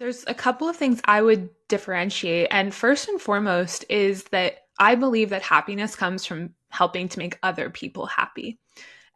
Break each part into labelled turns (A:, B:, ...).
A: There's a couple of things I would differentiate. And first and foremost is that I believe that happiness comes from helping to make other people happy.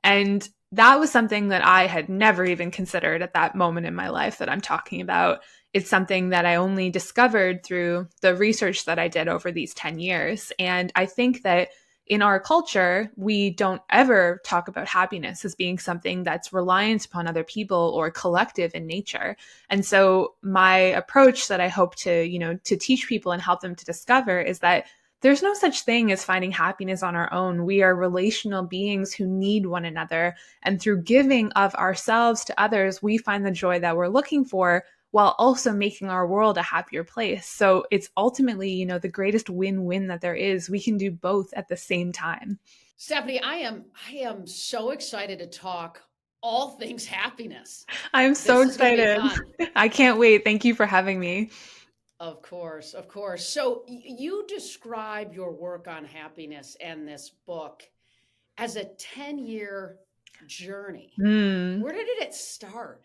A: And that was something that I had never even considered at that moment in my life that I'm talking about. It's something that I only discovered through the research that I did over these 10 years. And I think that in our culture, we don't ever talk about happiness as being something that's reliant upon other people or collective in nature. And so my approach that I hope to, to teach people and help them to discover is that there's no such thing as finding happiness on our own. We are relational beings who need one another. And through giving of ourselves to others, we find the joy that we're looking for while also making our world a happier place. So it's ultimately, the greatest win-win that there is. We can do both at the same time.
B: Stephanie, I am so excited to talk all things happiness.
A: I'm so
B: This is going to be
A: excited.
B: fun.
A: I can't wait. Thank you for having me.
B: Of course, of course. So you describe your work on happiness and this book as a 10-year journey.
A: Hmm.
B: Where did it start?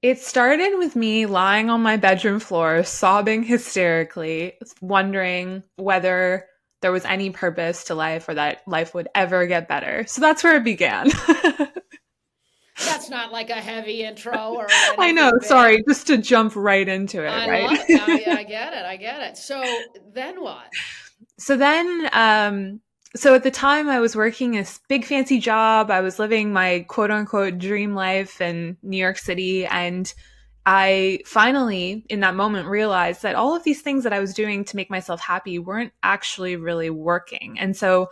A: It started with me lying on my bedroom floor, sobbing hysterically, wondering whether there was any purpose to life or that life would ever get better. So that's where it began.
B: That's not like a heavy intro or
A: I know,
B: anything big.
A: sorry, just to jump right into it,
B: I
A: right?
B: love it. I get it. I get it. So then what?
A: So then, so at the time I was working a big fancy job. I was living my quote unquote dream life in New York City. And I finally, in that moment, realized that all of these things that I was doing to make myself happy weren't actually really working. And so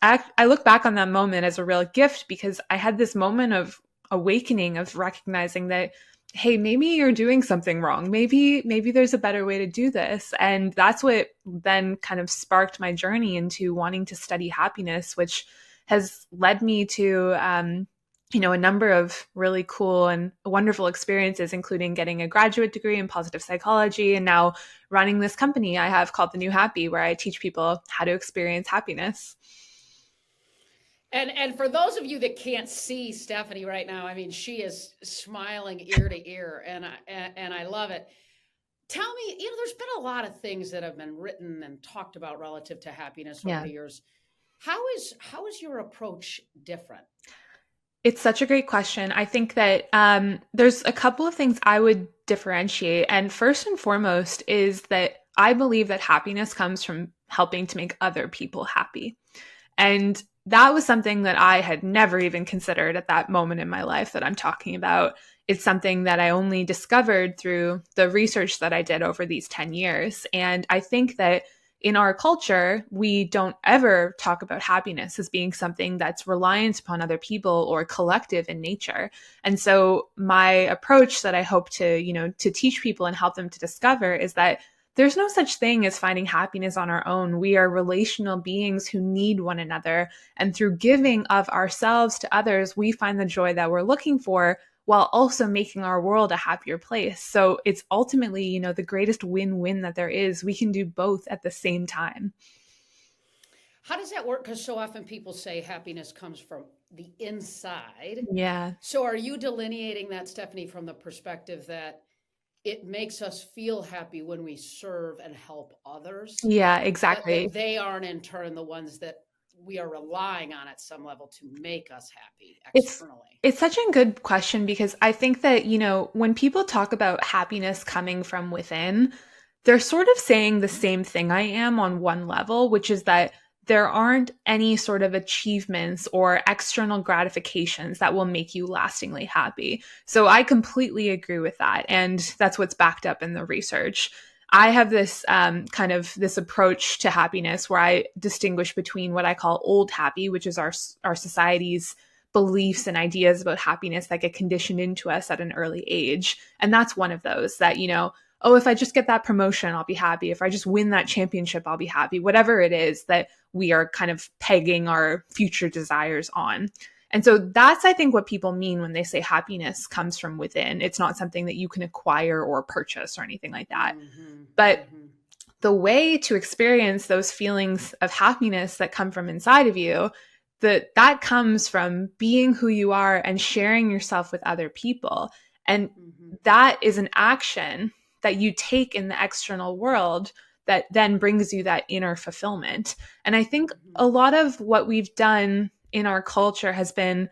A: I look back on that moment as a real gift because I had this moment of awakening of recognizing that, hey, maybe you're doing something wrong. Maybe there's a better way to do this. And that's what then kind of sparked my journey into wanting to study happiness, which has led me to a number of really cool and wonderful experiences, including getting a graduate degree in positive psychology and now running this company I have called The New Happy, where I teach people how to experience happiness.
B: And for those of you that can't see Stephanie right now, I mean, she is smiling ear to ear, and I love it. Tell me, there's been a lot of things that have been written and talked about relative to happiness over
A: Yeah.
B: the years. How is your approach different?
A: It's such a great question. I think that there's a couple of things I would differentiate. And first and foremost is that I believe that happiness comes from helping to make other people happy. And that was something that I had never even considered at that moment in my life that I'm talking about. It's something that I only discovered through the research that I did over these 10 years. And I think that in our culture, we don't ever talk about happiness as being something that's reliant upon other people or collective in nature. And so my approach that I hope to, to teach people and help them to discover is that there's no such thing as finding happiness on our own. We are relational beings who need one another. And through giving of ourselves to others, we find the joy that we're looking for while also making our world a happier place. So it's ultimately, the greatest win-win that there is. We can do both at the same time.
B: How does that work? Because so often people say happiness comes from the inside.
A: Yeah.
B: So are you delineating that, Stephanie, from the perspective that it makes us feel happy when we serve and help others,
A: Yeah,
B: but that
A: exactly.
B: they aren't in turn the ones that we are relying on at some level to make us happy
A: It's
B: externally?
A: it's such a good question because I think that, when people talk about happiness coming from within, they're sort of saying the same thing I am on one level, which is that there aren't any sort of achievements or external gratifications that will make you lastingly happy. So I completely agree with that. And that's what's backed up in the research. I have this kind of this approach to happiness where I distinguish between what I call old happy, which is our society's beliefs and ideas about happiness that get conditioned into us at an early age. And that's one of those that, oh, if I just get that promotion, I'll be happy. If I just win that championship, I'll be happy. Whatever it is that we are kind of pegging our future desires on. And so that's, I think, what people mean when they say happiness comes from within. It's not something that you can acquire or purchase or anything like that.
B: Mm-hmm,
A: But
B: mm-hmm.
A: the way to experience those feelings of happiness that come from inside of you, that comes from being who you are and sharing yourself with other people. And
B: Mm-hmm.
A: that is an action that you take in the external world that then brings you that inner fulfillment. And I think
B: Mm-hmm.
A: a lot of what we've done in our culture has been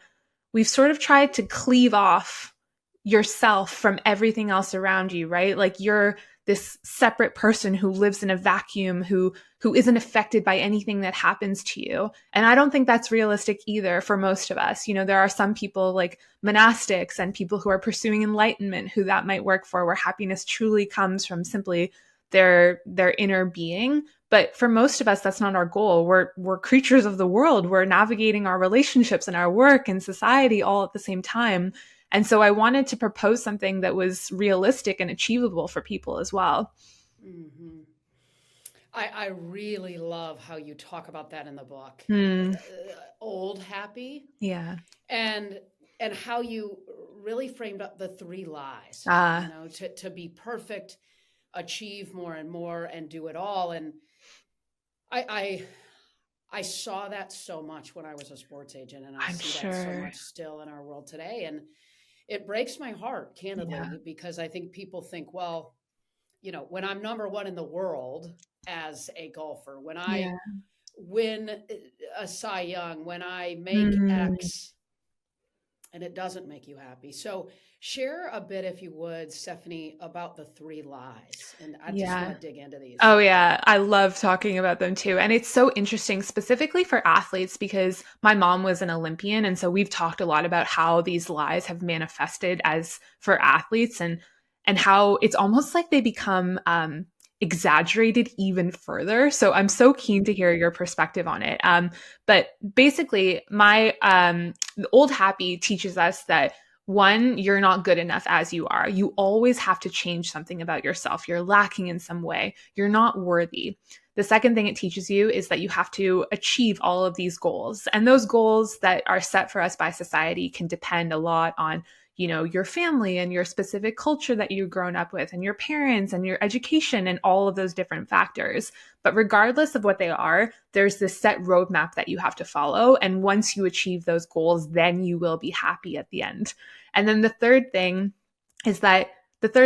A: we've sort of tried to cleave off yourself from everything else around you, right? Like you're this separate person who lives in a vacuum, who isn't affected by anything that happens to you. And I don't think that's realistic either for most of us. There are some people like monastics and people who are pursuing enlightenment who that might work for, where happiness truly comes from simply their inner being. But for most of us, that's not our goal. We're creatures of the world. We're navigating our relationships and our work and society all at the same time. And so I wanted to propose something that was realistic and achievable for people as well.
B: Mm-hmm. I really love how you talk about that in the book.
A: Hmm.
B: Old happy,
A: Yeah.
B: and how you really framed up the three lies,
A: Ah,
B: to be perfect, achieve more and more, and do it all. And I, I I saw that so much when I was a sports agent, and I
A: I'm
B: see that so
A: sure.
B: much still in our world today. And it breaks my heart,
A: Yeah.
B: candidly, because I think people think, well, when I'm number one in the world as a golfer, when I
A: Yeah.
B: win a Cy Young, when I make
A: Hmm.
B: X, and it doesn't make you happy. So share a bit, if you would, Stephanie, about the three lies. And I just want
A: Yeah.
B: to dig into these.
A: Oh, yeah. I love talking about them too. And it's so interesting, specifically for athletes, because my mom was an Olympian. And so we've talked a lot about how these lies have manifested as for athletes and how it's almost like they become exaggerated even further. So I'm so keen to hear your perspective on it. But basically, my old happy teaches us that one, you're not good enough as you are. You always have to change something about yourself. You're lacking in some way. You're not worthy. The second thing it teaches you is that you have to achieve all of these goals. And those goals that are set for us by society can depend a lot on, your family and your specific culture that you've grown up with and your parents and your education and all of those different factors. But regardless of what they are, there's this set roadmap that you have to follow. And once you achieve those goals, then you will be happy at the end. And then the third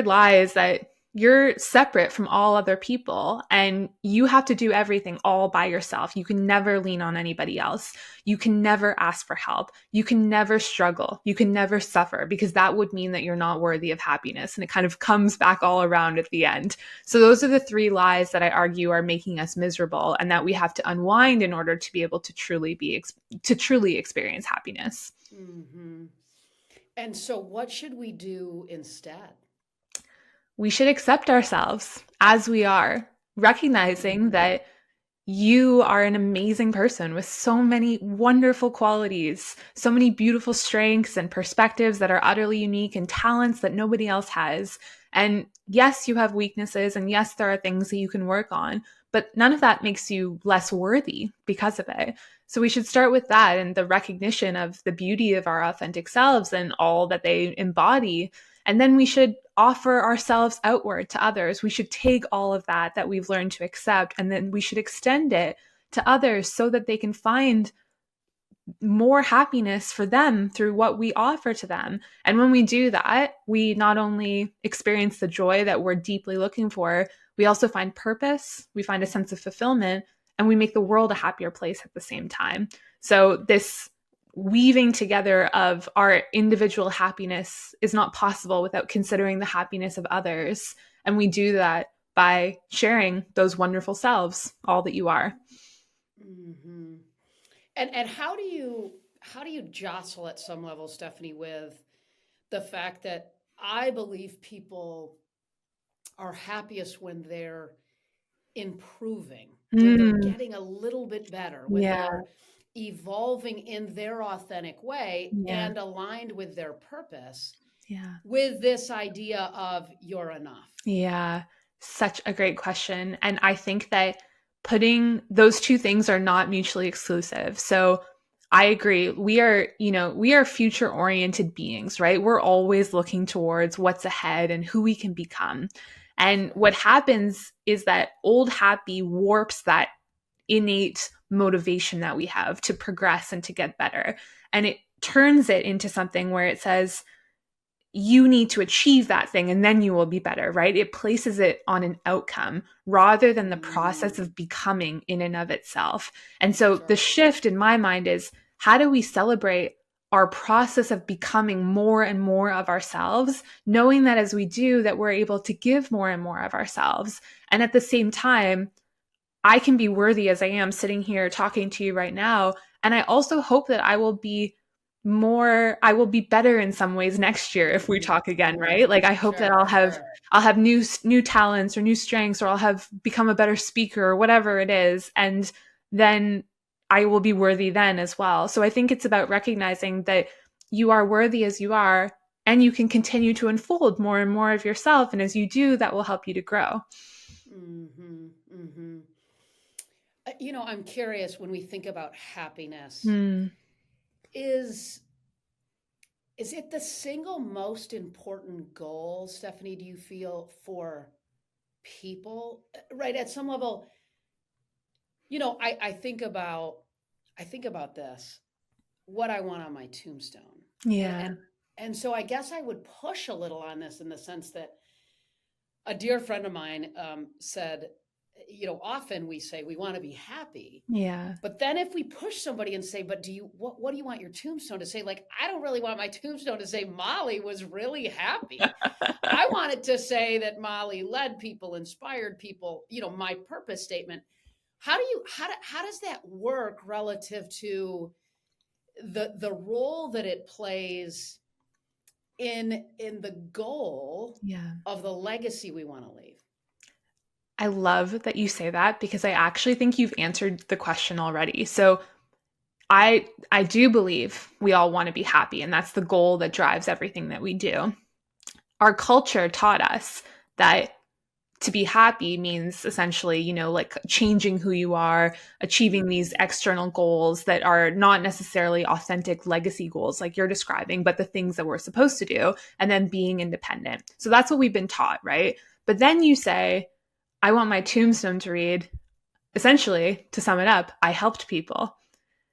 A: lie is that you're separate from all other people and you have to do everything all by yourself. You can never lean on anybody else. You can never ask for help. You can never struggle. You can never suffer because that would mean that you're not worthy of happiness. And it kind of comes back all around at the end. So those are the three lies that I argue are making us miserable and that we have to unwind in order to be able to truly experience happiness.
B: Mm-hmm. And so, what should we do instead?
A: We should accept ourselves as we are, recognizing
B: Mm-hmm.
A: that you are an amazing person with so many wonderful qualities, so many beautiful strengths and perspectives that are utterly unique and talents that nobody else has. And yes, you have weaknesses, and yes, there are things that you can work on, but none of that makes you less worthy because of it. So we should start with that and the recognition of the beauty of our authentic selves and all that they embody. And then we should offer ourselves outward to others. We should take all of that we've learned to accept, and then we should extend it to others so that they can find more happiness for them through what we offer to them. And when we do that, we not only experience the joy that we're deeply looking for, we also find purpose, we find a sense of fulfillment, and we make the world a happier place at the same time. So, this weaving together of our individual happiness is not possible without considering the happiness of others. And we do that by sharing those wonderful selves, all that you are.
B: Mm-hmm. And how do you jostle at some level, Stephanie, with the fact that I believe people are happiest when they're improving, when they're
A: Mm,
B: getting a little bit better, when
A: yeah,
B: they're evolving in their authentic way
A: yeah.
B: and aligned with their purpose,
A: Yeah.
B: with this idea of you're enough.
A: Yeah. Such a great question. And I think that putting those two things are not mutually exclusive. So I agree. We are future oriented beings, right? We're always looking towards what's ahead and who we can become. And
B: Sure.
A: what happens is that old happy warps that innate motivation that we have to progress and to get better. And it turns it into something where it says, you need to achieve that thing and then you will be better, right? It places it on an outcome rather than the process
B: Mm,
A: of becoming in and of itself. And so the
B: sure.
A: shift in my mind is, how do we celebrate our process of becoming more and more of ourselves, knowing that as we do, that we're able to give more and more of ourselves. And at the same time, I can be worthy as I am sitting here talking to you right now. And I also hope that I will be better in some ways next year if we talk again, right? Like I hope that
B: Sure, sure.
A: I'll have new talents or new strengths, or I'll have become a better speaker or whatever it is. And then I will be worthy then as well. So I think it's about recognizing that you are worthy as you are, and you can continue to unfold more and more of yourself. And as you do, that will help you to grow.
B: Hmm. Hmm. I'm curious when we think about happiness,
A: Hmm.
B: is is it the single most important goal, Stephanie, do you feel, for people? Right, at some level, I think about this, what I want on my tombstone. And
A: Yeah.
B: and and so I guess I would push a little on this in the sense that a dear friend of mine said, often we say we want to be happy.
A: Yeah.
B: But then if we push somebody and say, but what do you want your tombstone to say? Like, I don't really want my tombstone to say Molly was really happy. I want it to say that Molly led people, inspired people, my purpose statement. How does that work relative to the role that it plays in the goal
A: Yeah.
B: of the legacy we want to leave?
A: I love that you say that because I actually think you've answered the question already. So I do believe we all want to be happy, and that's the goal that drives everything that we do. Our culture taught us that to be happy means essentially, like changing who you are, achieving these
B: Mhm.
A: external goals that are not necessarily authentic legacy goals like you're describing, but the things that we're supposed to do, and then being independent. So that's what we've been taught, right? But then you say, I want my tombstone to read, essentially, to sum it up, I helped people.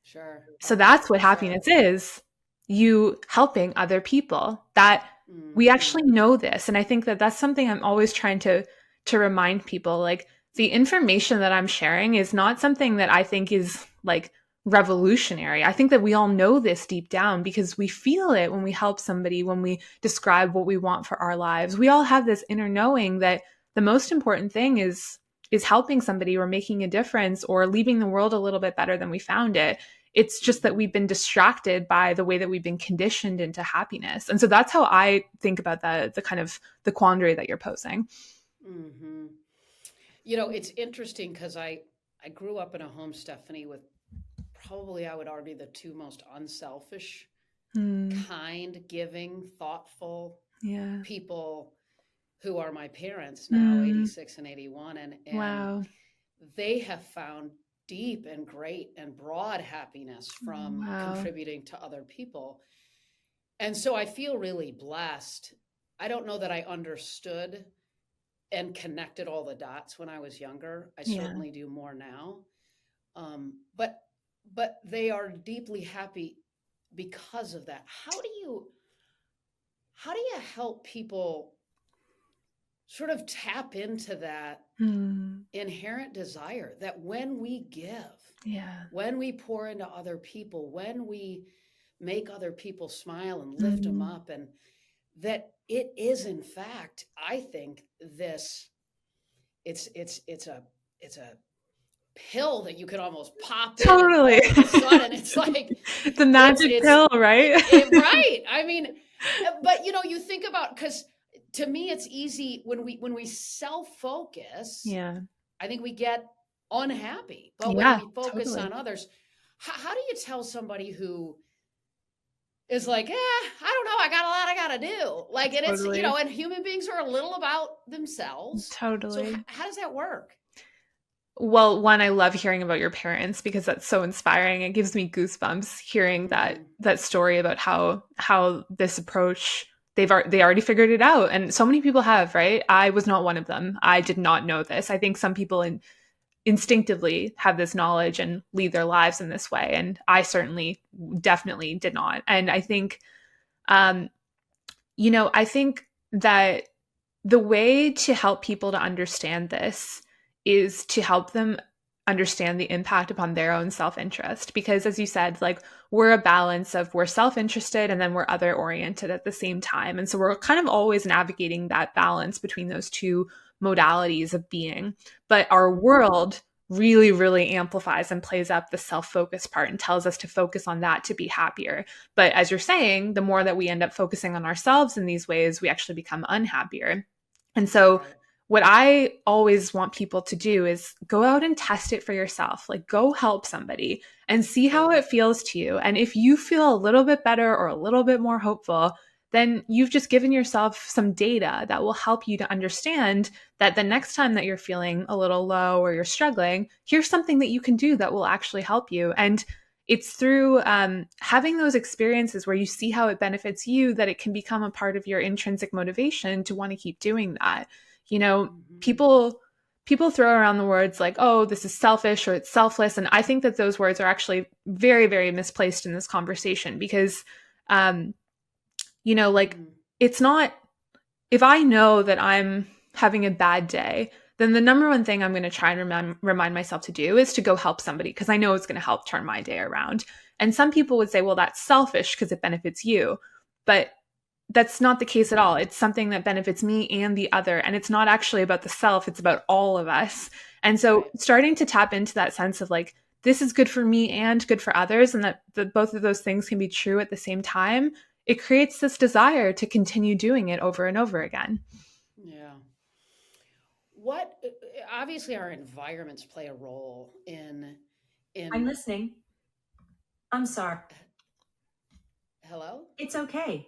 B: Sure,
A: So that's what
B: sure.
A: happiness is, you helping other people. That we
B: Mhm.
A: actually know this. And I think that that's something I'm always trying to remind people. Like the information that I'm sharing is not something that I think is like revolutionary. I think that we all know this deep down because we feel it when we help somebody, when we describe what we want for our lives. We all have this inner knowing that the most important thing is helping somebody or making a difference or leaving the world a little bit better than we found it. It's just that we've
B: Mhm.
A: been distracted by the way that we've been conditioned into happiness. And so that's how I think about the kind of the quandary that you're posing.
B: Mhm. It's interesting because I grew up in a home, Stephanie, with probably, I would argue, the two most unselfish,
A: Hmm.
B: kind, giving, thoughtful
A: Yeah.
B: people, who are my parents now,
A: Hmm.
B: 86 and 81, and
A: Wow.
B: they have found deep and great and broad happiness from
A: Wow.
B: contributing to other people. And so I feel really blessed. I don't know that I understood and connected all the dots when I was younger. I
A: Yeah.
B: certainly do more now. But they are deeply happy because of that. How do you help people sort of tap into that
A: Hmm.
B: inherent desire that when we give,
A: Yeah.
B: when we pour into other people, when we make other people smile and lift them
A: Hmm.
B: up, and that it is, in fact, I think, this it's a pill that you can almost pop in, and
A: Totally.
B: all of a sudden it's like
A: The magic
B: it's
A: pill, right?
B: right. I mean, but you think about, because to me it's easy when we self-focus.
A: Yeah.
B: I think we get unhappy. But when
A: Yeah,
B: we focus
A: totally.
B: on others, how do you tell somebody who is like, I don't know, I got a lot I got to do. Like, and it's,
A: Totally.
B: and human beings are a little about themselves. So
A: Totally.
B: how does that work?
A: Well, one, I love hearing about your parents because that's so inspiring. It gives me goosebumps hearing
B: Hmm.
A: that story about how this approach, they already figured it out, and so many people have, right? I was not one of them. I did not know this. I think some people instinctively have this knowledge and lead their lives in this way, and I certainly definitely did not. And I think um, I think that the way to help people to understand this is to help them understand the impact upon their own self-interest, because as you said, like, we're a balance of, we're self-interested and then we're other oriented at the same time, and so we're kind of always navigating that balance between those two modalities of being. But our world really, really amplifies and plays up the self-focused part and tells us to focus on that to be happier. But as you're saying, the more that we end up focusing on ourselves in these ways, we actually become unhappier. And so,
B: Right.
A: what I always want people to do is go out and test it for yourself. Like, go help somebody and see how
B: Totally.
A: it feels to you. And if you feel a little bit better or a little bit more hopeful, then you've just given yourself some data that will help you to understand that the next time that you're feeling a little low or you're struggling, here's something that you can do that will actually help you. And it's through having those experiences where you see how it benefits you that it can become a part of your intrinsic motivation to want to keep doing that. You know,
B: Hmm.
A: people throw around the words like, oh, this is selfish or it's selfless. And I think that those words are actually very, very misplaced in this conversation because, um, like,
B: Hmm.
A: it's not, if I know that I'm having a bad day, then the number one thing I'm going to try and remind myself to do is to go help somebody because I know it's going to help turn my day around. And some people would say, well, that's selfish because it benefits you. But that's not the case at all. It's something that benefits me and the other. And it's not actually about the self, it's about all of us. And so
B: Right.
A: starting to tap into that sense of like, this is good for me and good for others, and that both of those things can be true at the same time, it creates this desire to continue doing it over and over again.
B: Yeah. What obviously our environments play a role
C: I'm
B: in
C: listening. I'm sorry.
B: hello?
C: It's okay.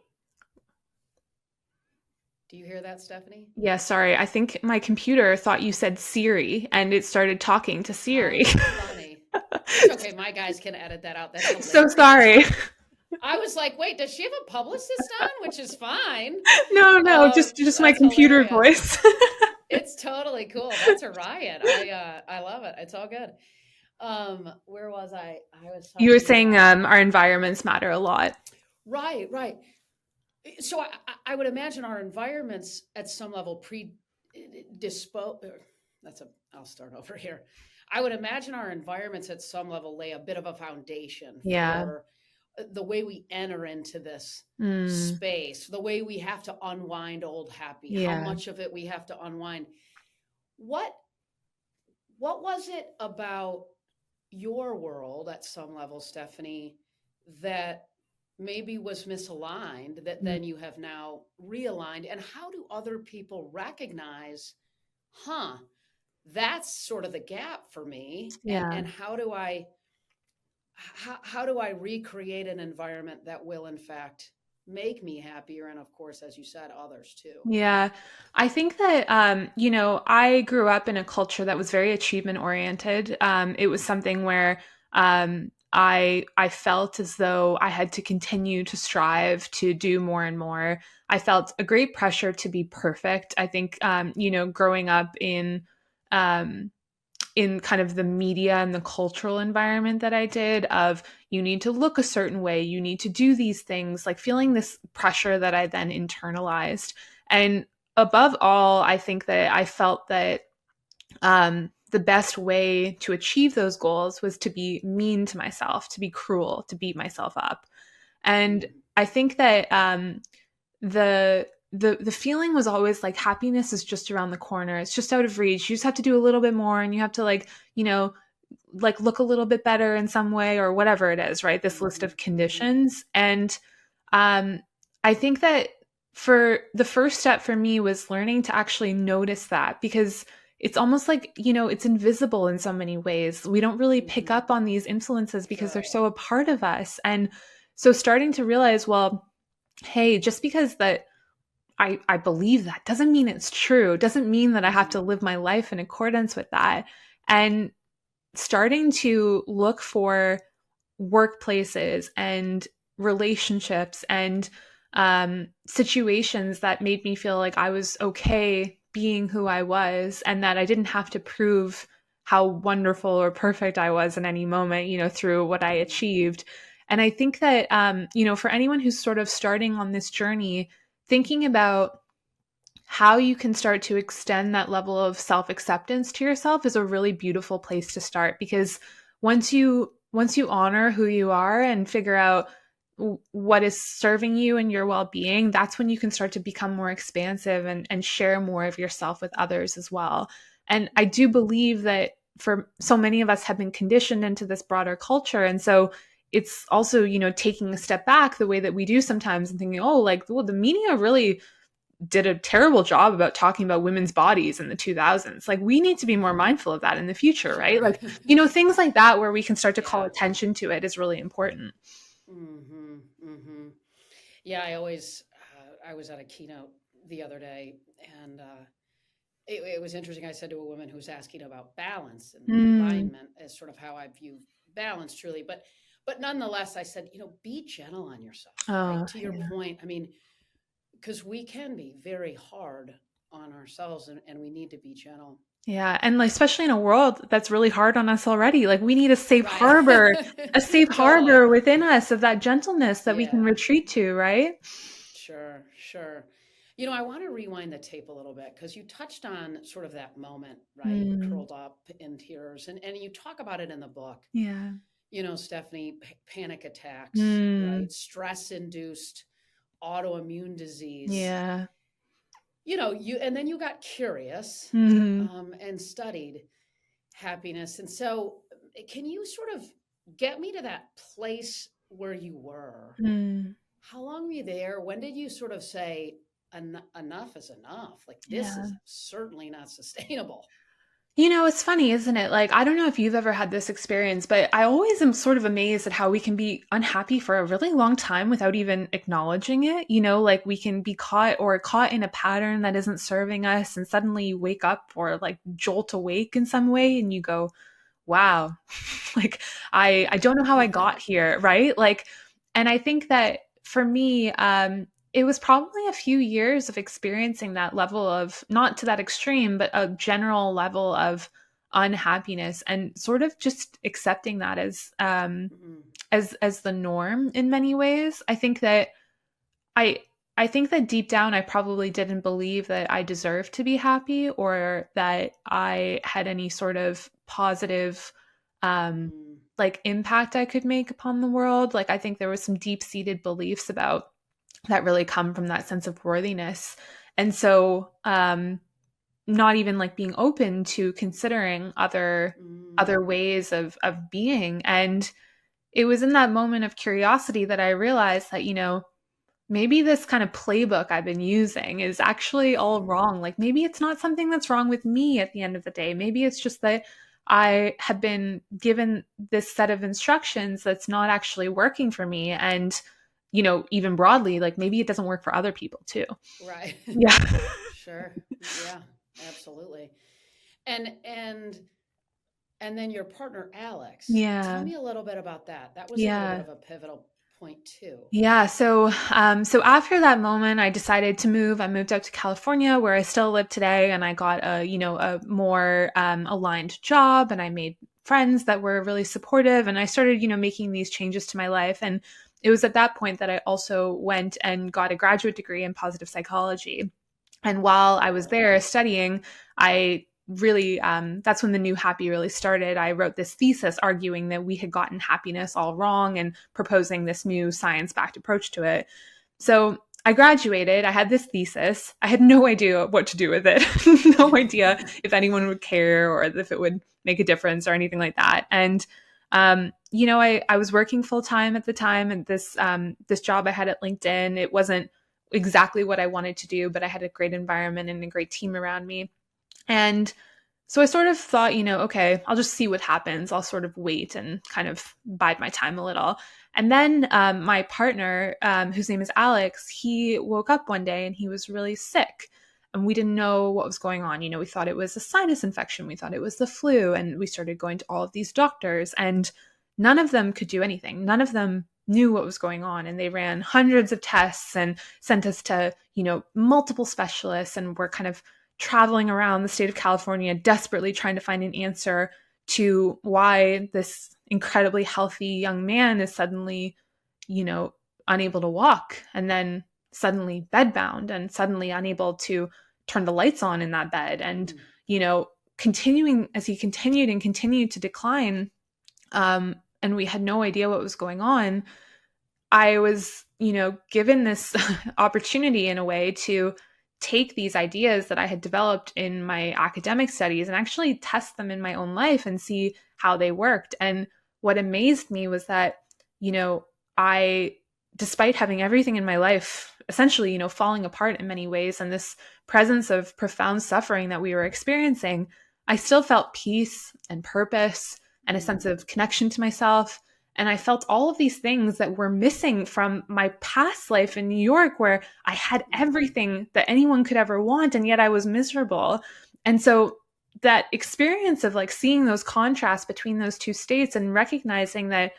B: Do you hear that, Stephanie?
A: Yeah, sorry. I think my computer thought you said Siri and it started talking to
B: How
A: Siri.
B: funny. It's okay. My guys can edit that out. That's
A: So
B: hilarious.
A: sorry.
B: I was like, wait, does she have a publicist on? Which is fine.
A: No, no, just my
B: That's
A: computer
B: hilarious.
A: voice.
B: It's totally cool. That's a riot. I love it. It's all good. Where was I? I was
A: You were
B: talking
A: saying
B: about
A: our environments matter a lot.
B: right, right. So I would imagine our environments at some level dispose. That's a. I'll start over here. I would imagine our environments at some level lay a bit of a foundation
A: Yeah.
B: for the way we enter into this
A: Mm,
B: space, the way we have to unwind old happy, how
A: yeah.
B: much of it we have to unwind. What what was it about your world at some level, Stephanie, that maybe was misaligned that
A: Mm,
B: then you have now realigned? And how do other people recognize, huh, that's sort of the gap for me?
A: yeah.
B: And how do I recreate an environment that will in fact make me happier? And of course, as you said, others too.
A: Yeah. I think that, I grew up in a culture that was very achievement oriented. It was something where I felt as though I had to continue to strive to do more and more. I felt a great pressure to be perfect. I think, growing up um, in kind of the media and the cultural environment that I did of, you need to look a certain way, you need to do these things, like feeling this pressure that I then internalized. And above all, I think that I felt that the best way to achieve those goals was to be mean to myself, to be cruel, to beat myself up. And
B: Mm,
A: I think that the feeling was always like happiness is just around the corner. It's just out of reach. You just have to do a little bit more and you have to, like, like look a little bit better in some way or whatever it is, right? This list
B: hmm.
A: of
B: Hmm.
A: conditions. And um I think that for the first step for me was learning to actually notice that, because it's almost like, it's invisible in so many ways. We don't really pick
B: Hmm.
A: up on these influences because they're
B: Sure.
A: so a part of us. And so starting to realize, well, hey, just because that I believe that doesn't mean it's true. It doesn't mean that I have
B: Hmm.
A: to live my life in accordance with that. And starting to look for workplaces and relationships and situations that made me feel like I was okay being who I was and that I didn't have to prove how wonderful or perfect I was in any moment, through what I
B: Hmm.
A: achieved. And I think that, for anyone who's sort of starting on this journey, thinking about how you can start to extend that level of self-acceptance to yourself is a really beautiful place to start, because once you honor who you are and figure out what is serving you and your well-being, that's when you can start to become more expansive and share more of yourself with others as well. And I do believe that for so many of us have been conditioned into this broader culture, and so it's also, taking a step back the way that we do sometimes and thinking, oh, like, well, the media really did a terrible job about talking about women's bodies in the 2000s. Like, we need to be more mindful of that in the future, right?
B: Sure.
A: Like, things like that where we can start to call
B: Yeah.
A: attention to it is really important.
B: Mm-hmm. Mm-hmm. Yeah, I was at a keynote the other day, and it was interesting. I said to a woman who was asking about balance and
A: Mm,
B: alignment as sort of how I view balance truly, but nonetheless, I said, be gentle on yourself, right?
A: oh,
B: To your
A: yeah.
B: point, I mean, because we can be very hard on ourselves, and we need to be gentle.
A: Yeah. And like, especially in a world that's really hard on us already, like we need
B: Right.
A: a safe
B: Totally.
A: harbor within us of that gentleness that we can
B: Yeah.
A: retreat to, right?
B: Sure, sure. I want to rewind the tape a little bit because you touched on sort of that moment, right?
A: Mm,
B: Curled up in tears. And you talk about it in the book,
A: yeah.
B: Stephanie, panic attacks,
A: Mm,
B: right? Stress induced autoimmune disease.
A: yeah.
B: And then you got curious
A: Mm,
B: and studied happiness. And so, can you sort of get me to that place where you were?
A: mm,
B: How long were you there? When did you sort of say, enough is enough? Like, this
A: yeah.
B: is certainly not sustainable.
A: It's funny, isn't it? Like, I don't know if you've ever had this experience, but I always am sort of amazed at how we can be unhappy for a really long time without even acknowledging it. Like we can be caught in a pattern that isn't serving us, and suddenly you wake up or like jolt awake in some way and you go, wow, like I don't know how I got here, right? Like, and I think that for me, it was probably a few years of experiencing that level of, not to that extreme, but a general level of unhappiness, and sort of just accepting that
B: Mm,
A: as the norm in many ways. I I think that deep down I probably didn't believe that I deserved to be happy, or that I had any sort of positive um
B: mm,
A: like impact I could make upon the world. Like, I think there was some deep-seated beliefs about that really come from that sense of worthiness. And so not even like being open to considering other
B: mm,
A: ways of being. And it was in that moment of curiosity that I realized that, maybe this kind of playbook I've been using is actually all wrong. Like, maybe it's not something that's wrong with me at the end of the day. Maybe it's just that I have been given this set of instructions that's not actually working for me. And, even broadly, like maybe it doesn't work for other people too.
B: right.
A: Yeah.
B: Sure. Yeah, absolutely. And and and then your partner Alex. Tell
A: Yeah.
B: me a little bit about that. That was a little bit
A: Yeah.
B: of a pivotal point too.
A: Yeah. So after that moment, I decided to move. I moved out to California, where I still live today, and I got a more aligned job, and I made friends that were really supportive, and I started, making these changes to my life. And it was at that point that I also went and got a graduate degree in positive psychology. And while I was
B: Cool.
A: there studying, I really, that's when the new happy really started. I wrote this thesis arguing that we had gotten happiness all wrong and proposing this new science backed approach to it. So I graduated. I had this thesis. I had no idea what to do with it, no idea if anyone would care or if it would make a difference or anything like that. And I was working full time at the time, and this job I had at LinkedIn, it wasn't exactly what I wanted to do, but I had a great environment and a great team around me. And so I sort of thought, okay, I'll just see what happens. I'll sort of wait and kind of bide my time a little. And then my partner, whose name is Alex, he woke up one day and he was really sick. And we didn't know what was going on. We thought it was a sinus infection. We thought it was the flu. And we started going to all of these doctors, and none of them could do anything. None of them knew what was going on. And they ran hundreds of tests and sent us to, multiple specialists. And we're kind of traveling around the state of California, desperately trying to find an answer to why this incredibly healthy young man is suddenly, you know, unable to walk. And then suddenly bedbound and suddenly unable to turn the lights on in that bed. And, continuing as he continued to decline, and we had no idea what was going on, I was, given this opportunity in a way to take these ideas that I had developed in my academic studies and actually test them in my own life and see how they worked. And what amazed me was that, I, despite having everything in my life essentially, falling apart in many ways, and this presence of profound suffering that we were experiencing, I still felt peace and purpose and a sense of connection to myself. And I felt all of these things that were missing from my past life in New York, where I had everything that anyone could ever want, and yet I was miserable. And so that experience of like seeing those contrasts between those two states and recognizing that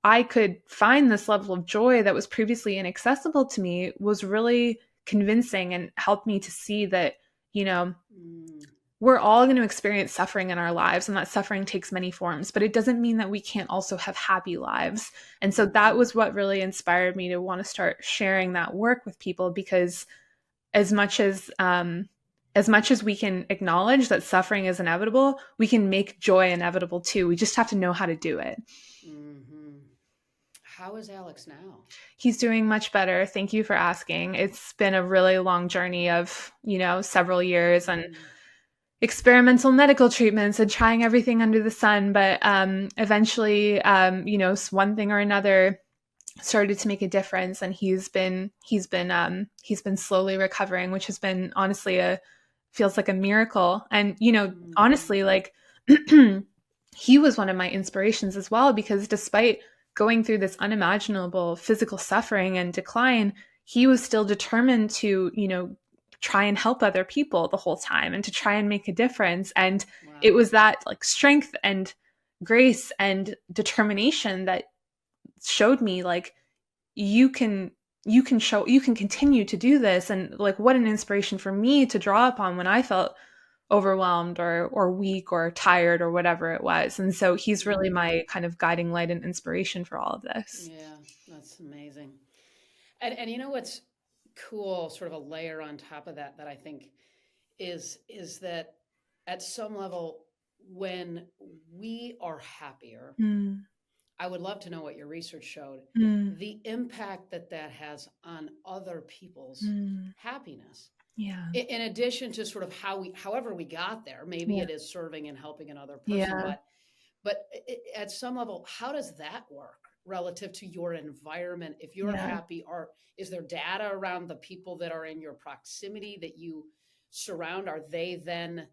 A: I could find this level of joy that was previously inaccessible to me was really convincing and helped me to see that, you know, we're all going to experience suffering in our lives, and that suffering takes many forms, but it doesn't mean that we can't also have happy lives. And so that was what really inspired me to want to start sharing that work with people, because as much as we can acknowledge that suffering is inevitable, we can make joy inevitable too. We just have to know how to do it.
B: Mm-hmm. How is Alex now?
A: He's doing much better. Thank you for asking. It's been a really long journey of, several years and experimental medical treatments and trying everything under the sun. But eventually, one thing or another started to make a difference, and he's been slowly recovering, which has been honestly feels like a miracle. And honestly, like he was one of my inspirations as well, because despite going through this unimaginable physical suffering and decline, he was still determined to try and help other people the whole time and to try and make a difference. And it was that like strength and grace and determination that showed me like you can continue to do this. And like, what an inspiration for me to draw upon when I felt overwhelmed or weak or tired or whatever it was. And so he's really my kind of guiding light and inspiration for all of this.
B: Yeah, that's amazing. And you know what's cool, sort of a layer on top of that I think is that at some level, when we are happier, I would love to know what your research showed, the impact that has on other people's happiness.
A: Yeah.
B: In addition to sort of however we got there, maybe it is serving and helping another person, but at some level, how does that work relative to your environment? If you're happy, is there data around the people that are in your proximity that you surround? Are they then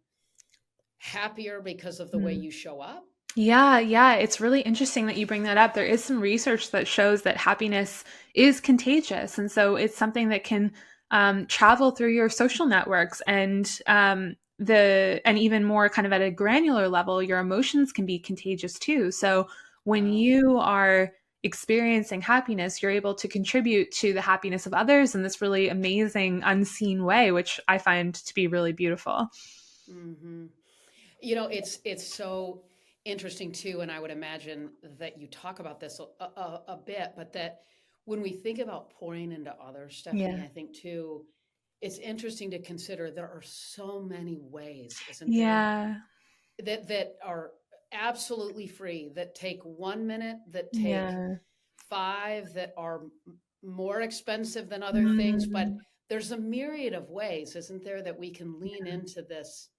B: happier because of the way you show up?
A: Yeah. It's really interesting that you bring that up. There is some research that shows that happiness is contagious. And so it's something that can travel through your social networks, and even more kind of at a granular level, your emotions can be contagious too. So when you are experiencing happiness, you're able to contribute to the happiness of others in this really amazing, unseen way, which I find to be really beautiful.
B: Mm-hmm. It's so interesting too, and I would imagine that you talk about this a bit, but that when we think about pouring into others, Stephanie, I think too, it's interesting to consider there are so many ways, isn't there? That are absolutely free, that take 1 minute, that take 5, that are more expensive than other things, but there's a myriad of ways, isn't there, that we can lean into this,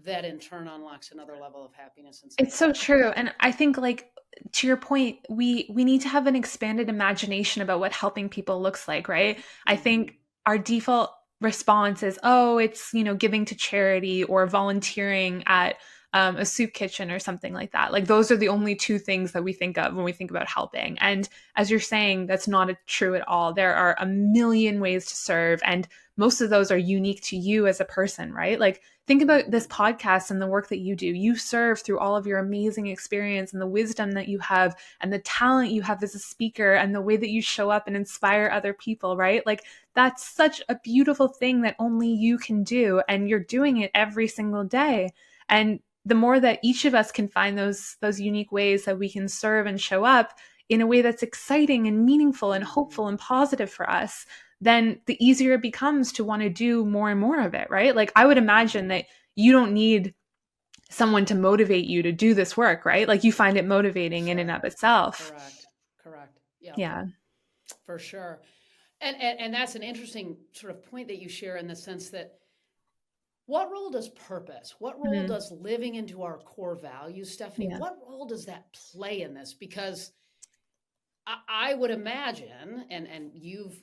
B: that in turn unlocks another level of happiness.
A: It's so true. And I think, like, to your point, we need to have an expanded imagination about what helping people looks like, right? I think our default response is, oh, it's, giving to charity or volunteering at a soup kitchen or something like that. Like, those are the only two things that we think of when we think about helping. And as you're saying, that's not true at all. There are a million ways to serve, and most of those are unique to you as a person, right? Like, think about this podcast and the work that you do. You serve through all of your amazing experience and the wisdom that you have and the talent you have as a speaker and the way that you show up and inspire other people, right? Like, that's such a beautiful thing that only you can do. And you're doing it every single day. And the more that each of us can find those unique ways that we can serve and show up in a way that's exciting and meaningful and hopeful and positive for us, then the easier it becomes to want to do more and more of it, right? Like I would imagine that you don't need someone to motivate you to do this work, right? Like you find it motivating in and
B: Sure.
A: of itself.
B: Correct. Yep,
A: Yeah.
B: for sure. And that's an interesting sort of point that you share in the sense that what role does purpose, what role
A: Mhm.
B: does living into our core values, Stephanie,
A: Yeah.
B: what role does that play in this? Because I would imagine, and you've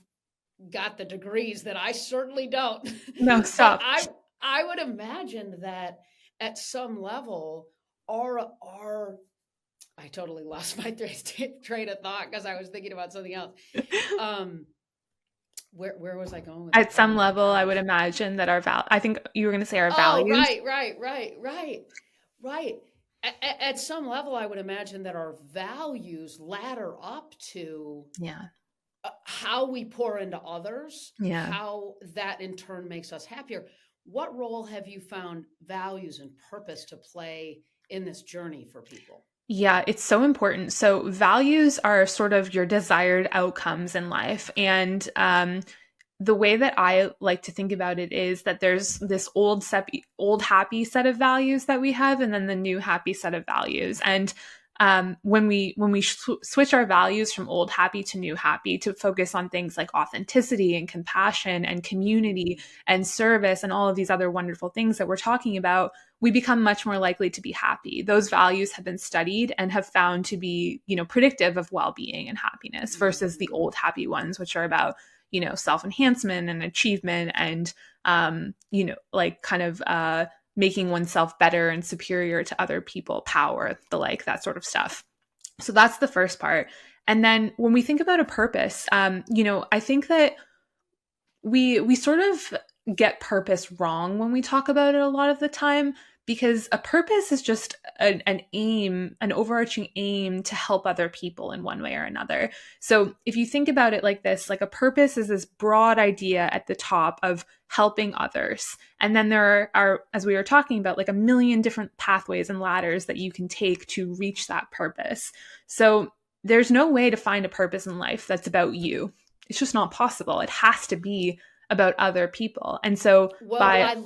B: got the degrees that I certainly don't,
A: No,
B: but
A: stop.
B: I would imagine that at some level, our I totally lost my train of thought because I was thinking about something else. Um, where was I going with
A: At
B: that? Oh
A: some
B: my
A: level, I would
B: gosh.
A: imagine that I think you were going to say our
B: Oh,
A: values.
B: right. At some level, I would imagine that our values ladder up to
A: Yeah.
B: how we pour into others,
A: Yeah.
B: how that in turn makes us happier. What role have you found values and purpose to play in this journey for people?
A: Yeah, it's so important. So values are sort of your desired outcomes in life. And the way that I like to think about it is that there's this old happy set of values that we have, and then the new happy set of values. And when we switch our values from old happy to new happy to focus on things like authenticity and compassion and community and service and all of these other wonderful things that we're talking about, we become much more likely to be happy. Those values have been studied and have found to be, predictive of well-being and happiness versus the
B: Mm-hmm.
A: old happy ones, which are about, self-enhancement and achievement and, like kind of making oneself better and superior to other people, power, the like, that sort of stuff. So that's the first part. And then when we think about a purpose, I think that we sort of get purpose wrong when we talk about it a lot of the time, because a purpose is just an aim, an overarching aim to help other people in one way or another. So if you think about it like this, like a purpose is this broad idea at the top of helping others, and then there are, as we were talking about, like a million different pathways and ladders that you can take to reach that purpose. So there's no way to find a purpose in life that's about you. It's just not possible. It has to be about other people. And so
B: Well,
A: by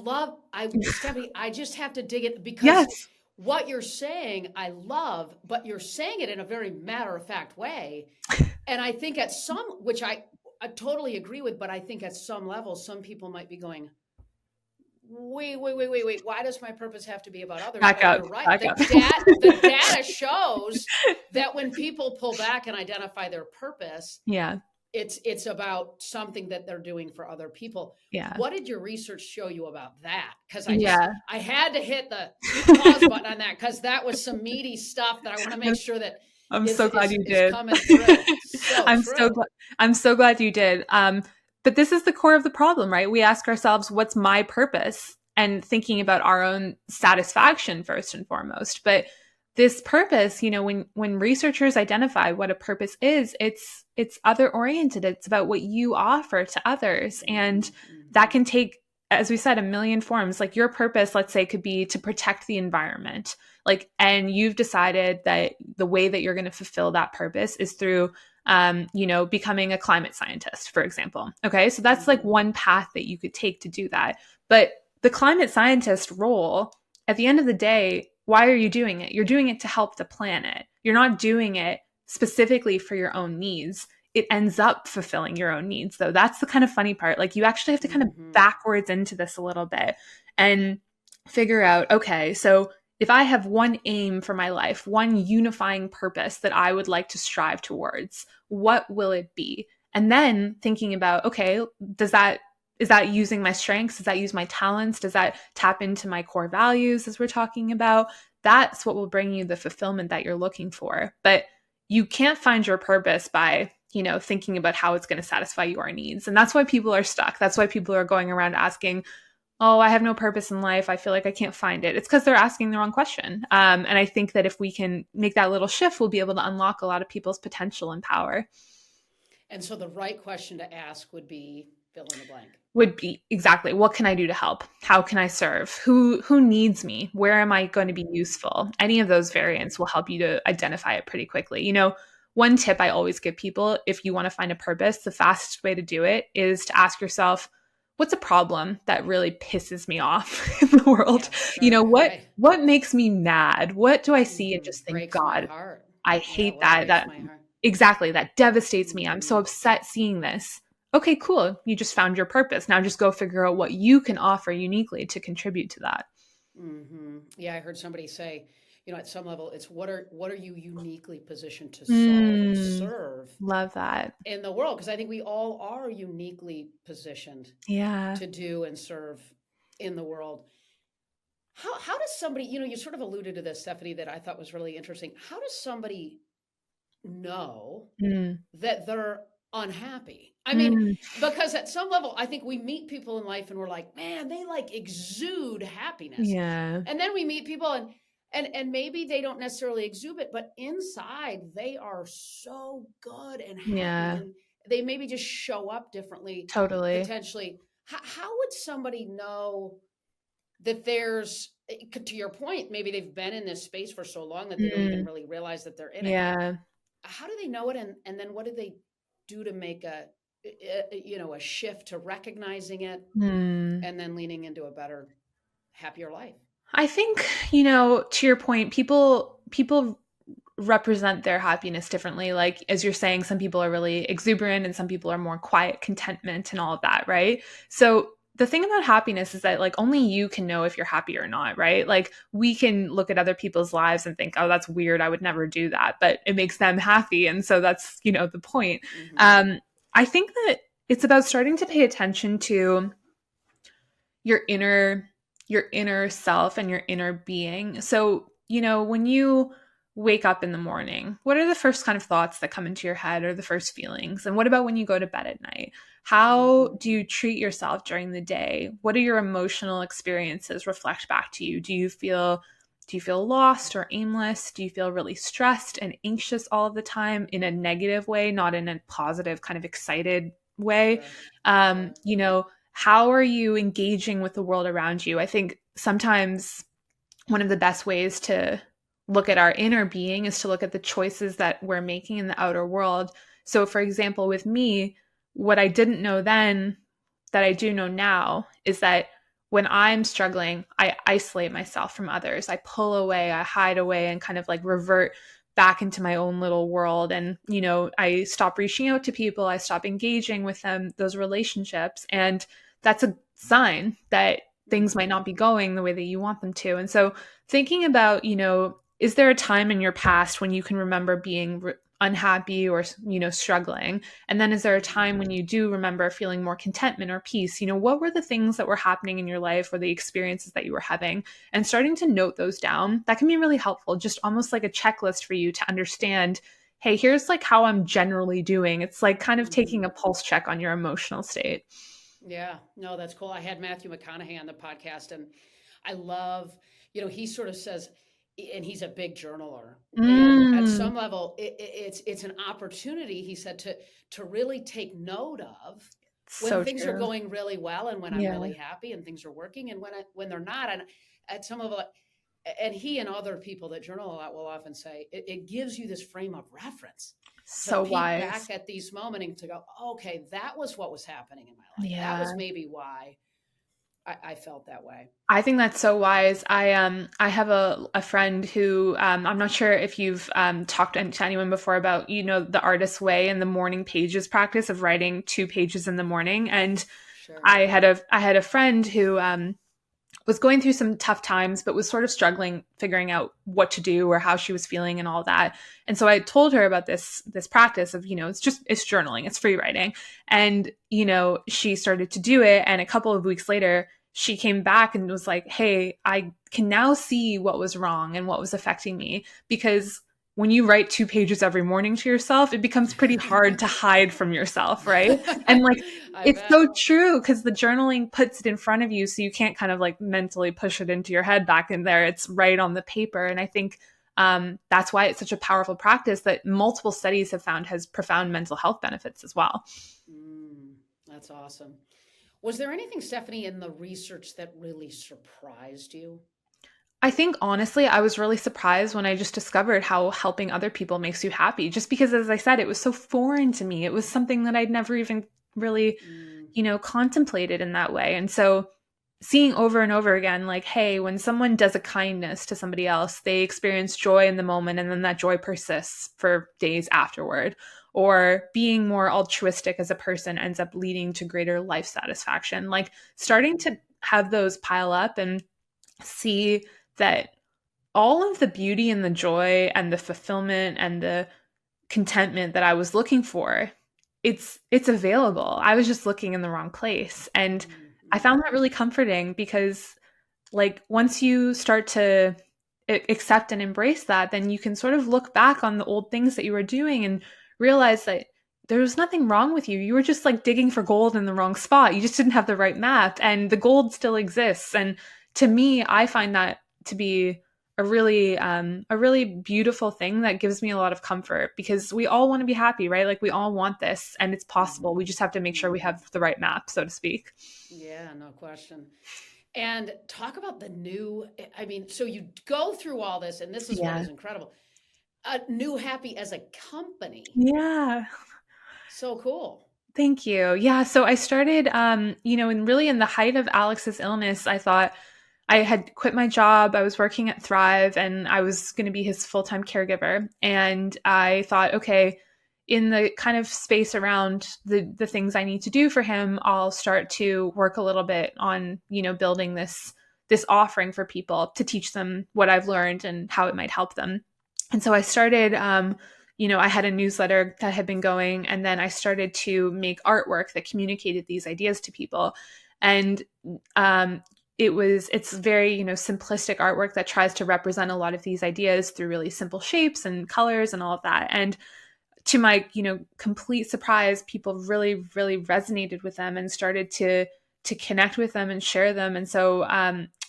B: Stephanie, I just have to dig it because
A: yes,
B: what you're saying, I love, but you're saying it in a very matter of fact way. And I think which I totally agree with, but I think at some level, some people might be going, wait. Why does my purpose have to be about others?
A: back
B: But
A: up,
B: you're right.
A: back up.
B: The data shows that when people pull back and identify their purpose,
A: Yeah,
B: it's about something that they're doing for other people.
A: yeah,
B: What did your research show you about that? Because
A: yeah.
B: I had to hit the pause button on that because that was some meaty stuff that I want to make sure that
A: I'm
B: is
A: so glad
B: is
A: you
B: is
A: did.
B: coming through. So
A: I'm so
B: true.
A: glad. I'm so glad you did. But this is the core of the problem, right? We ask ourselves, "What's my purpose?" and thinking about our own satisfaction first and foremost. But this purpose, when researchers identify what a purpose is, it's other oriented. It's about what you offer to others, and that
B: Mm-hmm.
A: can take, as we said, a million forms. Like your purpose, let's say, could be to protect the environment, and you've decided that the way that you're going to fulfill that purpose is through becoming a climate scientist, for example. Okay, so that's like
B: Mm-hmm.
A: one path that you could take to do that. But the climate scientist role, at the end of the day, why are you doing it? You're doing it to help the planet. You're not doing it specifically for your own needs. It ends up fulfilling your own needs, though. That's the kind of funny part. Like, you actually have to kind of
B: Mm-hmm.
A: backwards into this a little bit and figure out, okay, so if I have one aim for my life, one unifying purpose that I would like to strive towards, what will it be? And then thinking about, okay, is that using my strengths? Does that use my talents? Does that tap into my core values, as we're talking about? That's what will bring you the fulfillment that you're looking for. But you can't find your purpose by, thinking about how it's going to satisfy your needs. And that's why people are stuck. That's why people are going around asking, oh, I have no purpose in life. I feel like I can't find it. It's because they're asking the wrong question. And I think that if we can make that little shift, we'll be able to unlock a lot of people's potential and power.
B: And so the right question to ask would be fill in the blank.
A: Would be exactly, what can I do to help? How can I serve? Who needs me? Where am I going to be useful? Any of those variants will help you to identify it pretty quickly. one tip I always give people, if you want to find a purpose, the fastest way to do it is to ask yourself, what's a problem that really pisses me off in the world?
B: Yeah, sure. Right.
A: What makes me mad? What do I see and just think,
B: Breaks my
A: God,
B: heart.
A: I
B: Yeah,
A: hate
B: what
A: that.
B: breaks my heart?
A: Exactly, that devastates me. I'm so
B: Mm-hmm.
A: upset seeing this. Okay, cool. You just found your purpose. Now just go figure out what you can offer uniquely to contribute to that.
B: Yeah, I heard somebody say, at some level, it's what are you uniquely positioned to solve and
A: Mm,
B: serve
A: love that.
B: in the world? Because I think we all are uniquely positioned
A: Yeah.
B: to do and serve in the world. How does somebody, you sort of alluded to this, Stephanie, that I thought was really interesting. How does somebody know
A: Mm,
B: that they're unhappy? I mean,
A: mm,
B: because at some level, I think we meet people in life and we're like, man, they like exude happiness.
A: yeah.
B: And then we meet people and maybe they don't necessarily exude it, but inside they are so good and happy
A: Yeah.
B: and they maybe just show up differently
A: Totally.
B: potentially. How would somebody know that there's to your point, maybe they've been in this space for so long that they don't even
A: Mm,
B: really realize that they're in it.
A: yeah.
B: How do they know it, and then what do they do to make a shift to recognizing it
A: Mm.
B: and then leaning into a better, happier life?
A: I think, to your point, people represent their happiness differently. Like as you're saying, some people are really exuberant and some people are more quiet, contentment and all of that, right? So the thing about happiness is that like only you can know if you're happy or not, right? Like we can look at other people's lives and think, oh, that's weird. I would never do that, but it makes them happy. And so that's, the point.
B: Hmm.
A: Um, I think that it's about starting to pay attention to your inner self and your inner being. So, when you wake up in the morning, what are the first kind of thoughts that come into your head or the first feelings? And what about when you go to bed at night? How
B: Hmm.
A: do you treat yourself during the day? What do your emotional experiences reflect back to you? Do you feel lost or aimless? Do you feel really stressed and anxious all of the time in a negative way, not in a positive kind of excited way?
B: Sure.
A: Um,
B: Sure.
A: you know, how are you engaging with the world around you? I think sometimes one of the best ways to look at our inner being is to look at the choices that we're making in the outer world. So, for example, with me, what I didn't know then that I do know now is that when I'm struggling, I isolate myself from others. I pull away, I hide away, and kind of like revert back into my own little world. And, I stop reaching out to people, I stop engaging with them, those relationships. And that's a sign that things might
B: Hmm.
A: not be going the way that you want them to. And so thinking about, is there a time in your past when you can remember being unhappy or, struggling? And then is there a
B: Hmm.
A: time when you do remember feeling more contentment or peace? What were the things that were happening in your life or the experiences that you were having? And starting to note those down, that can be really helpful, just almost like a checklist for you to understand, hey, here's like how I'm generally doing. It's like kind of
B: Hmm.
A: taking a pulse check on your emotional state.
B: Yeah, no, that's cool. I had Matthew McConaughey on the podcast, and I love, he sort of says, and he's a big journaler, and at
A: Mm,
B: some level, it's an opportunity. He said to really take note of when
A: so
B: things are
A: true.
B: going really well, and when I'm
A: Yeah.
B: really happy, and things are working, and when they're not, and at some level, and he and other people that journal a lot will often say it gives you this frame of reference to
A: So
B: peek
A: wise.
B: back at these moments and to go, okay, that was what was happening in my life. That
A: Yeah.
B: was maybe why I felt that way.
A: I think that's so wise. I have a friend who I'm not sure if you've talked to anyone before about the artist's way and the morning pages practice of writing 2 pages in the morning. And
B: Sure.
A: I had a friend who was going through some tough times, but was sort of struggling figuring out what to do or how she was feeling and all that. And so I told her about this practice of, it's journaling, it's free writing. And, she started to do it. And a couple of weeks later, she came back and was like, hey, I can now see what was wrong and what was affecting me, because when you write 2 pages every morning to yourself, it becomes pretty hard to hide from yourself, right? And like
B: I
A: it's
B: bet.
A: so true because the journaling puts it in front of you, so you can't kind of like mentally push it into your head back in there. It's right on the paper. And I think that's why it's such a powerful practice that multiple studies have found has profound mental health benefits as well.
B: Mm, that's awesome. Was there anything, Stephanie, in the research that really surprised you?
A: I think honestly, I was really surprised when I just discovered how helping other people makes you happy. Just because, as I said, it was so foreign to me. It was something that I'd never even really,
B: Mm,
A: contemplated in that way. And so seeing over and over again, like, hey, when someone does a kindness to somebody else, they experience joy in the moment and then that joy persists for days afterward. Or being more altruistic as a person ends up leading to greater life satisfaction. Like starting
B: mhm,
A: to have those pile up and see that all of the beauty and the joy and the fulfillment and the contentment that I was looking for, it's available. I was just looking in the wrong place. And I
B: mhm,
A: found that really comforting because like once you start to accept and embrace that, then you can sort of look back on the old things that you were doing and realize that there was nothing wrong with you. You were just like digging for gold in the wrong spot. You just didn't have the right map, and the gold still exists. And to me, I find that to be a really beautiful thing that gives me a lot of comfort because we all want to be happy, right? Like we all want this, and it's possible.
B: mhm,
A: We just have to make sure we
B: mhm.
A: have the right map, so to speak.
B: Yeah, no question. And talk about the new, I mean, so you go through all this, and this is what
A: Yeah.
B: is incredible. New Happy as a company.
A: Yeah.
B: So cool.
A: Thank you. Yeah, so I started, and really in the height of Alex's illness, I thought I had quit my job. I was working at Thrive and I was going to be his full-time caregiver. And I thought, okay, in the kind of space around the things I need to do for him, I'll start to work a little bit on, building this offering for people to teach them what I've learned and how it might help them. And so I started I had a newsletter that had been going, and then I started to make artwork that communicated these ideas to people. And um, it's very, simplistic artwork that tries to represent a lot of these ideas through really simple shapes and colors and all of that. And to my, complete surprise, people really, really resonated with them and started to connect with them and share them. And so,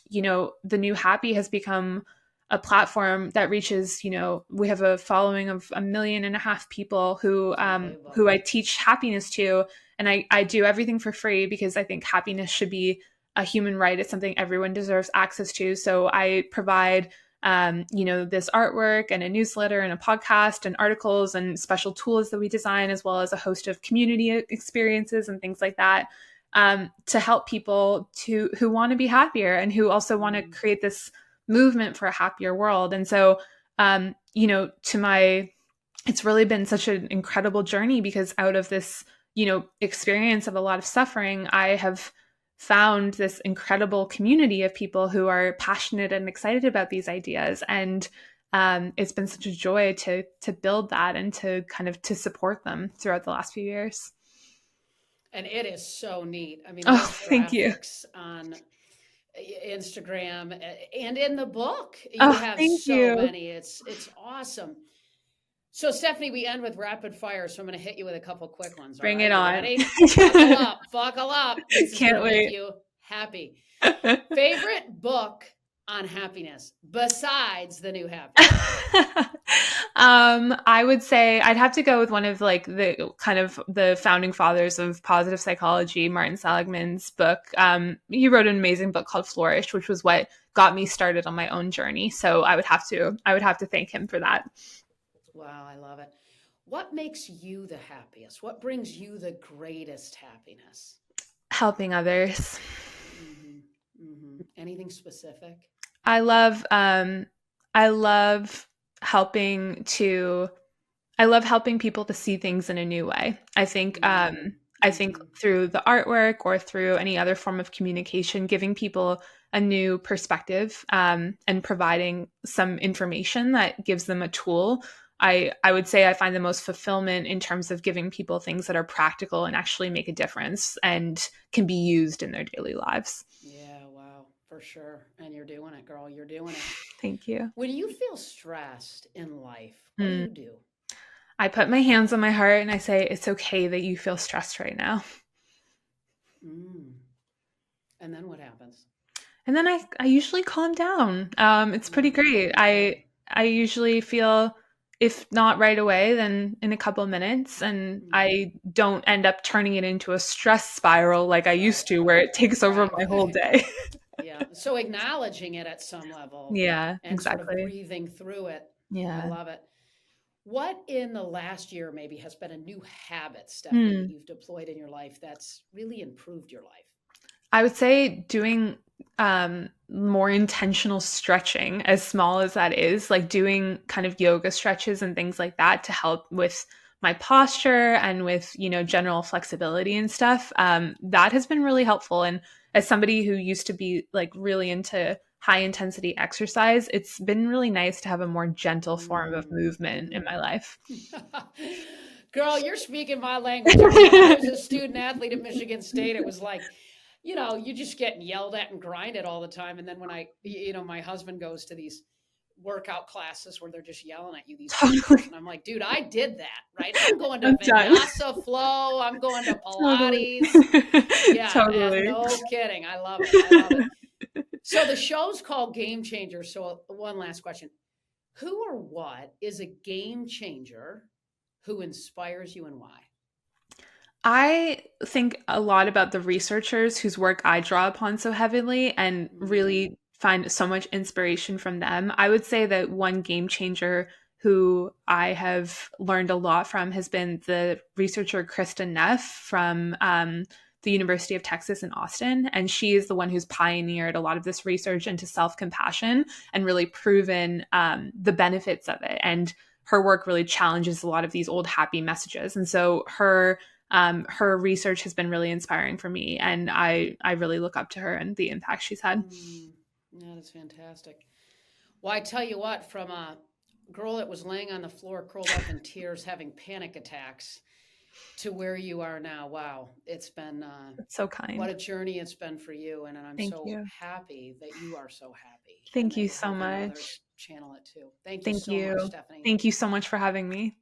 A: the new Happy has become a platform that reaches, we have a following of 1.5 million people
B: Unbelievable.
A: who I teach happiness to. And I do everything for free because I think happiness should be a human right. It's something everyone deserves access to. So I provide this artwork and a newsletter and a podcast and articles and special tools that we design, as well as a host of community experiences and things like that, to help people who want to be happier and who also want to
B: Mm,
A: create this movement for a happier world. And so, it's really been such an incredible journey because out of this, experience of a lot of suffering, I have found this incredible community of people who are passionate and excited about these ideas. And it's been such a joy to build that and to kind of to support them throughout the last few years.
B: and it is so neat. I mean,
A: Oh,
B: those
A: thank you.
B: graphics on Instagram and in the book, you
A: Oh,
B: have
A: thank
B: so
A: you.
B: many. It's awesome. So, Stephanie, we end with rapid fire. So, I'm going to hit you with a couple quick ones. All
A: Bring
B: right.
A: it
B: You
A: on.
B: ready? Buckle up. Buckle up. This is going
A: Can't
B: to make
A: wait.
B: you happy. Favorite book on happiness besides The New Happy?
A: I would say I'd have to go with one of like the kind of the founding fathers of positive psychology, Martin Seligman's book. He wrote an amazing book called Flourish, which was what got me started on my own journey. So I would have to thank him for that.
B: Wow, I love it. What makes you the happiest? What brings you the greatest happiness?
A: Helping others.
B: Hmm. Anything specific?
A: I love um I love helping to I love helping people to see things in a new way.
B: Mm,
A: I think
B: hmm.
A: through the artwork or through any other form of communication, giving people a new perspective and providing some information that gives them a tool. I would say I find the most fulfillment in terms of giving people things that are practical and actually make a difference and can be used in their daily lives.
B: Yeah, wow, for sure. And you're doing it, girl. You're doing it.
A: Thank you.
B: When you feel stressed in life, what do
A: Mm.
B: you do?
A: I put my hands on my heart and I say, it's okay that you feel stressed right now.
B: Mm. And then what happens?
A: And then I usually calm down. It's pretty great.
B: Good.
A: I usually feel, if not right away, then in a couple of minutes, and
B: Hmm.
A: I don't end up turning it into a stress spiral like I used
B: Right.
A: to, where it takes over
B: Right.
A: my whole day.
B: Yeah. So acknowledging it at some level
A: Yeah,
B: and sort of
A: exactly.
B: breathing through it. I
A: Yeah.
B: love it. What in the last year maybe has been a new habit, Stephanie, that
A: Hmm.
B: you've deployed in your life that's really improved your life?
A: I would say doing more intentional stretching, as small as that is, like doing kind of yoga stretches and things like that to help with my posture and with, general flexibility and stuff. That has been really helpful. And as somebody who used to be like really into high intensity exercise, it's been really nice to have a more gentle form of movement in my
B: Mm.
A: life.
B: Girl, you're speaking my language. I mean, when I was a student athlete at Michigan State, it was like, you just getting yelled at and grinded all the time. And then when my husband goes to these workout classes where they're just yelling at you, these teachers,
A: Totally.
B: and I'm like, dude, I did that, right? I'm going to
A: I'm done.
B: Vinyasa flow. I'm going to
A: Totally.
B: Pilates. Yeah,
A: Totally.
B: no kidding. I love it. I love it. So the show's called Game Changer. So one last question. Who or what is a game changer who inspires you and why?
A: I think a lot about the researchers whose work I draw upon so heavily and
B: Mm,
A: really find so much inspiration from them. I would say that one game changer who I have learned a lot from has been the researcher Kristen Neff from the University of Texas in Austin. And she is the one who's pioneered a lot of this research into self compassion and really proven the benefits of it. And her work really challenges a lot of these old happy messages. And so her research has been really inspiring for me, and I really look up to her and the impact she's had.
B: mm, that is fantastic. Well, I tell you what, from a girl that was laying on the floor, curled up in tears, having panic attacks, to where you are now, wow, it's been
A: That's so
B: what
A: kind.
B: a journey it's been for you. And I'm
A: Thank
B: so
A: you.
B: happy that you are so happy and
A: Thank
B: that
A: you
B: you're
A: so
B: helping
A: much.
B: others channel it too. Thank you
A: Thank
B: so much,
A: you.
B: Stephanie.
A: Thank you so much for having me.